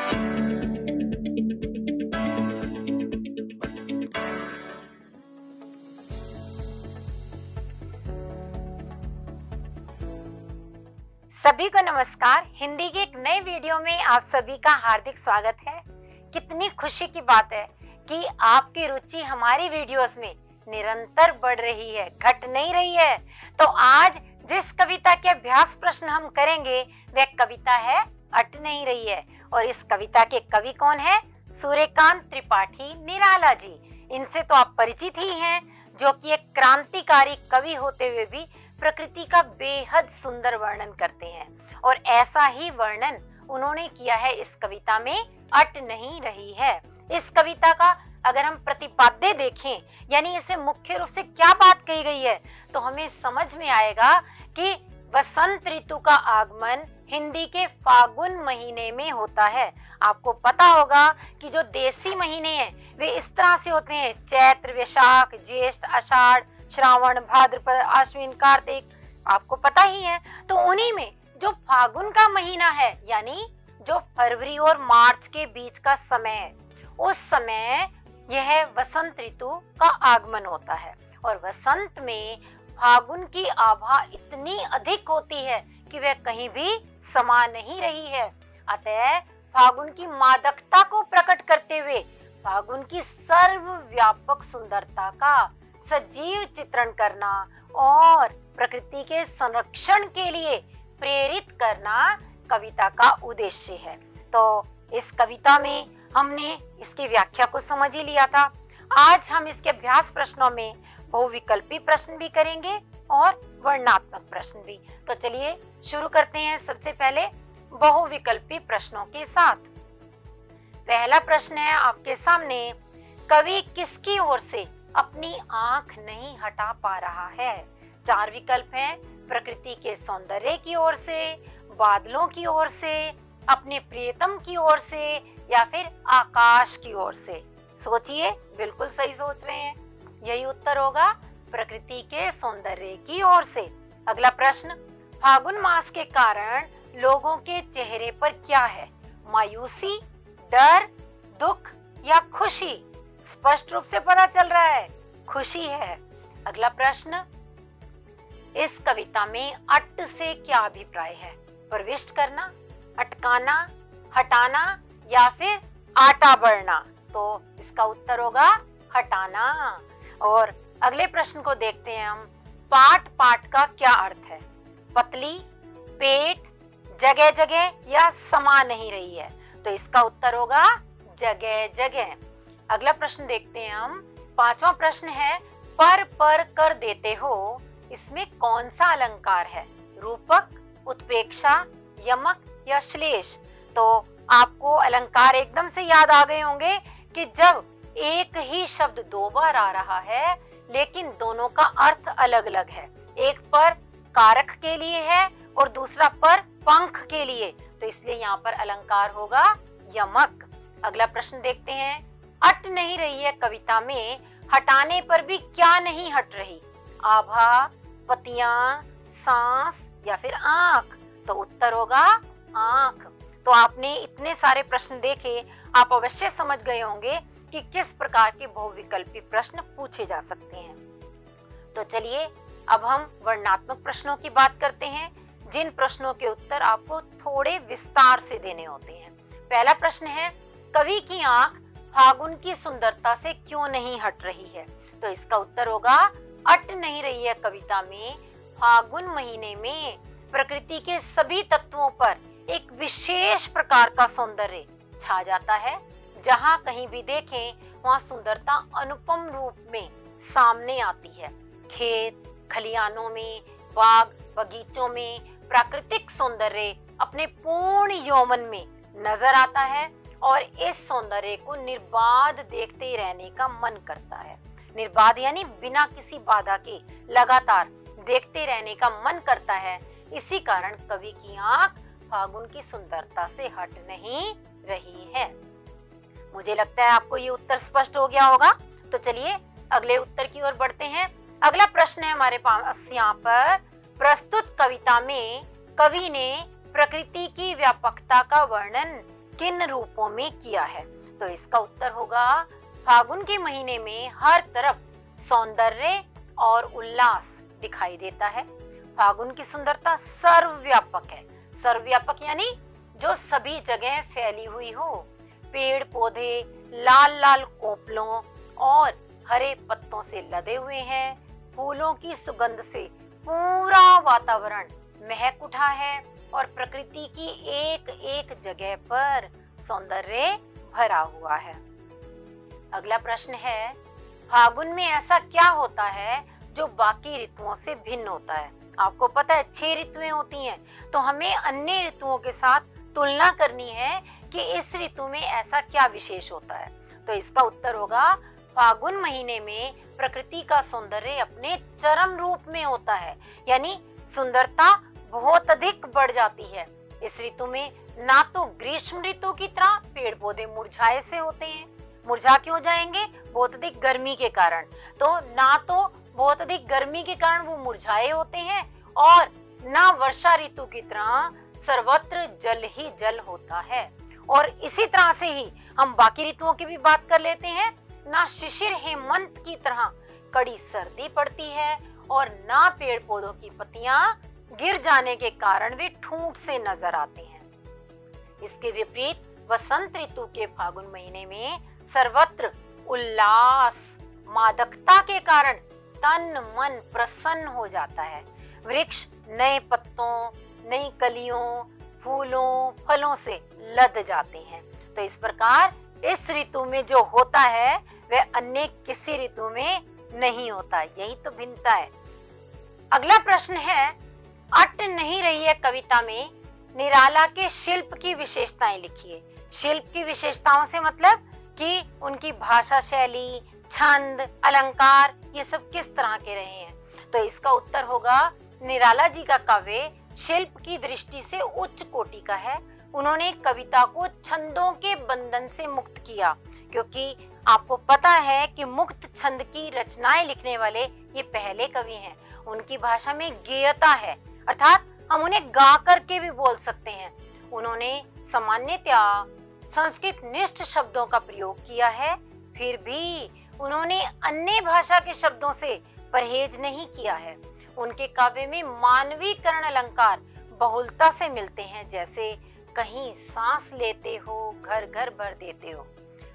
सभी को नमस्कार। हिंदी के एक नए वीडियो में आप सभी का हार्दिक स्वागत है। कितनी खुशी की बात है कि आपकी रुचि हमारी वीडियोस में निरंतर बढ़ रही है, घट नहीं रही है। तो आज जिस कविता के अभ्यास प्रश्न हम करेंगे वह कविता है अट नहीं रही है। और इस कविता के कवि कौन है? सूर्यकांत त्रिपाठी निराला जी। इनसे तो आप परिचित ही हैं, जो कि एक क्रांतिकारी कवि होते हुए भी प्रकृति का बेहद सुंदर वर्णन करते हैं। और ऐसा ही वर्णन उन्होंने किया है इस कविता में अट नहीं रही है। इस कविता का अगर हम प्रतिपाद्य देखें, यानी इसे मुख्य रूप से क्या बात कही गई है, तो हमें समझ में आएगा कि वसंत ऋतु का आगमन हिंदी के फागुन महीने में होता है। आपको पता होगा कि जो देसी महीने हैं वे इस तरह से होते हैं: चैत्र, वैशाख, ज्येष्ठ, आषाढ़, श्रावण, भाद्रपद, आश्विन, कार्तिक। आपको पता ही है। तो उन्हीं में जो फागुन का महीना है, यानी जो फरवरी और मार्च के बीच का समय है, उस समय यह वसंत ऋतु का आगमन होता है। और वसंत में फागुन की आभा इतनी अधिक होती है कि वह कहीं भी समा नहीं रही है। अतः फागुन की मादकता को प्रकट करते हुए फागुन की सर्वव्यापक सुंदरता का सजीव चित्रण करना और प्रकृति के संरक्षण के लिए प्रेरित करना कविता का उद्देश्य है। तो इस कविता में हमने इसकी व्याख्या को समझ ही लिया था। आज हम इसके अभ्यास प्रश्नों में बहुविकल्पी प्रश्न भी करेंगे और वर्णनात्मक प्रश्न भी। तो चलिए शुरू करते हैं सबसे पहले बहुविकल्पी प्रश्नों के साथ। पहला प्रश्न है आपके सामने: कवि किसकी ओर से अपनी आंख नहीं हटा पा रहा है? चार विकल्प हैं: प्रकृति के सौंदर्य की ओर से, बादलों की ओर से, अपने प्रियतम की ओर से, या फिर आकाश की ओर से। सोचिए, बिल्कुल सही सोच रहे हैं। यही उत्तर होगा, प्रकृति के सौंदर्य की ओर से। अगला प्रश्न: फागुन मास के कारण लोगों के चेहरे पर क्या है? मायूसी, डर, दुख या खुशी? स्पष्ट रूप से पता चल रहा है, खुशी है। अगला प्रश्न: इस कविता में अट से क्या अभिप्राय है? प्रविष्ट करना, अटकाना, हटाना या फिर आटा बढ़ना? तो इसका उत्तर होगा हटाना। और अगले प्रश्न को देखते हैं हम। पाट पाट का क्या अर्थ है? पतली, पेट, जगह जगह या समा नहीं रही है? तो इसका उत्तर होगा जगह जगह। अगला प्रश्न देखते हैं हम। पांचवा प्रश्न है: पर कर देते हो, इसमें कौन सा अलंकार है? रूपक, उत्प्रेक्षा, यमक या श्लेष? तो आपको अलंकार एकदम से याद आ गए होंगे कि जब एक ही शब्द दो बार आ रहा है लेकिन दोनों का अर्थ अलग अलग है। एक पर कारक के लिए है और दूसरा पर पंख के लिए, तो इसलिए यहाँ पर अलंकार होगा यमक। अगला प्रश्न देखते हैं। अट नहीं रही है कविता में हटाने पर भी क्या नहीं हट रही? आभा, पतियां, सांस या फिर आंख? तो उत्तर होगा आंख। तो आपने इतने सारे प्रश्न देखे, आप अवश्य समझ गए होंगे कि किस प्रकार के बहुविकल्पी प्रश्न पूछे जा सकते हैं। तो चलिए अब हम वर्णनात्मक प्रश्नों की बात करते हैं, जिन प्रश्नों के उत्तर आपको थोड़े विस्तार से देने होते हैं। पहला प्रश्न है: कवि की आंख फागुन की सुंदरता से क्यों नहीं हट रही है? तो इसका उत्तर होगा, अट नहीं रही है कविता में फागुन महीने में प्रकृति के सभी तत्वों पर एक विशेष प्रकार का सौंदर्य छा जाता है। जहां कहीं भी देखें वहां सुंदरता अनुपम रूप में सामने आती है। खेत खलियानों में, बाग बगीचों में प्राकृतिक सौंदर्य अपने पूर्ण यौवन में नजर आता है और इस सौंदर्य को निर्बाध देखते रहने का मन करता है। निर्बाध यानी बिना किसी बाधा के लगातार देखते रहने का मन करता है। इसी कारण कवि की आंख फागुन की सुंदरता से हट नहीं रही है। मुझे लगता है आपको ये उत्तर स्पष्ट हो गया होगा। तो चलिए अगले उत्तर की ओर बढ़ते हैं। अगला प्रश्न है हमारे पास यहाँ पर: प्रस्तुत कविता में कवि ने प्रकृति की व्यापकता का वर्णन किन रूपों में किया है? तो इसका उत्तर होगा फागुन के महीने में हर तरफ सौंदर्य और उल्लास दिखाई देता है। फागुन की सुंदरता सर्वव्यापक है। सर्वव्यापक यानी जो सभी जगह फैली हुई हो। पेड़ पौधे लाल लाल कोपलों और हरे पत्तों से लदे हुए हैं। फूलों की सुगंध से पूरा वातावरण महक उठा है और प्रकृति की एक एक जगह पर सौंदर्य भरा हुआ है। अगला प्रश्न है, फागुन में ऐसा क्या होता है जो बाकी ऋतुओं से भिन्न होता है? आपको पता है 6 ऋतुएं होती हैं, तो हमें अन्य ऋतुओं के साथ तुलना करनी है कि इस ऋतु में ऐसा क्या विशेष होता है। तो इसका उत्तर होगा फागुन महीने में प्रकृति का सौंदर्य अपने चरम रूप में होता है, यानी सुंदरता बहुत अधिक बढ़ जाती है। इस ऋतु में ना तो ग्रीष्म ऋतु की तरह पेड़ पौधे मुरझाए से होते हैं, मुरझा क्यों जाएंगे? बहुत अधिक गर्मी के कारण। तो ना तो बहुत अधिक गर्मी के कारण वो मुरझाए होते हैं और ना वर्षा ऋतु की तरह सर्वत्र जल ही जल होता है। और इसी तरह से ही हम बाकी ऋतुओं की भी बात कर लेते हैं। ना शिशिर हेमंत की तरह कड़ी सर्दी पड़ती है और ना पेड़ पौधों की पत्तियां गिर जाने के कारण वे ठूंठ से नजर आते हैं। इसके विपरीत वसंत ऋतु के फागुन महीने में सर्वत्र उल्लास, मादकता के कारण तन मन प्रसन्न हो जाता है। वृक्ष नए पत्तों, नई कलियों, फूलों, फलों से लद जाते हैं। तो इस प्रकार इस ऋतु में जो होता है वह अन्य किसी ऋतु में नहीं होता। यही तो भिन्नता है। अगला प्रश्न है, अट नहीं रही है कविता में निराला के शिल्प की विशेषताएं लिखिए। शिल्प की विशेषताओं से मतलब कि उनकी भाषा शैली, छंद, अलंकार ये सब किस तरह के रहे हैं। तो इसका उत्तर होगा निराला जी का काव्य शिल्प की दृष्टि से उच्च कोटि का है। उन्होंने कविता को छंदों के बंधन से मुक्त किया, क्योंकि आपको पता है कि मुक्त छंद की रचनाएं लिखने वाले ये पहले कवि हैं। उनकी भाषा में गेयता है, अर्थात हम उन्हें गा करके भी बोल सकते हैं। उन्होंने सामान्यतया संस्कृत निष्ठ शब्दों का प्रयोग किया है, फिर भी उन्होंने अन्य भाषा के शब्दों से परहेज नहीं किया है। उनके काव्य में मानवीकरण अलंकार बहुलता से मिलते हैं, जैसे कहीं सांस लेते हो, घर घर भर देते हो।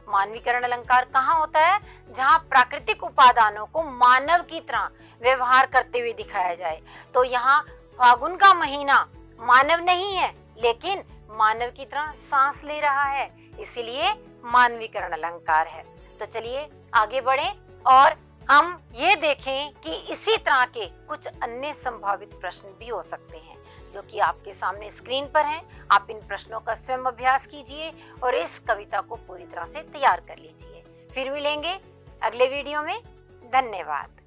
मानवीकरण अलंकार कहाँ होता है? जहाँ प्राकृतिक उपादानों को मानव की तरह व्यवहार करते हुए दिखाया जाए। तो यहाँ फागुन का महीना मानव नहीं है, लेकिन मानव की तरह सांस ले रहा है, इसीलिए मानवीकरण अलंकार है। तो चलिए आगे बढ़ें और हम ये देखें कि इसी तरह के कुछ अन्य संभावित प्रश्न भी हो सकते हैं, जो कि आपके सामने स्क्रीन पर हैं। आप इन प्रश्नों का स्वयं अभ्यास कीजिए और इस कविता को पूरी तरह से तैयार कर लीजिए। फिर मिलेंगे अगले वीडियो में। धन्यवाद।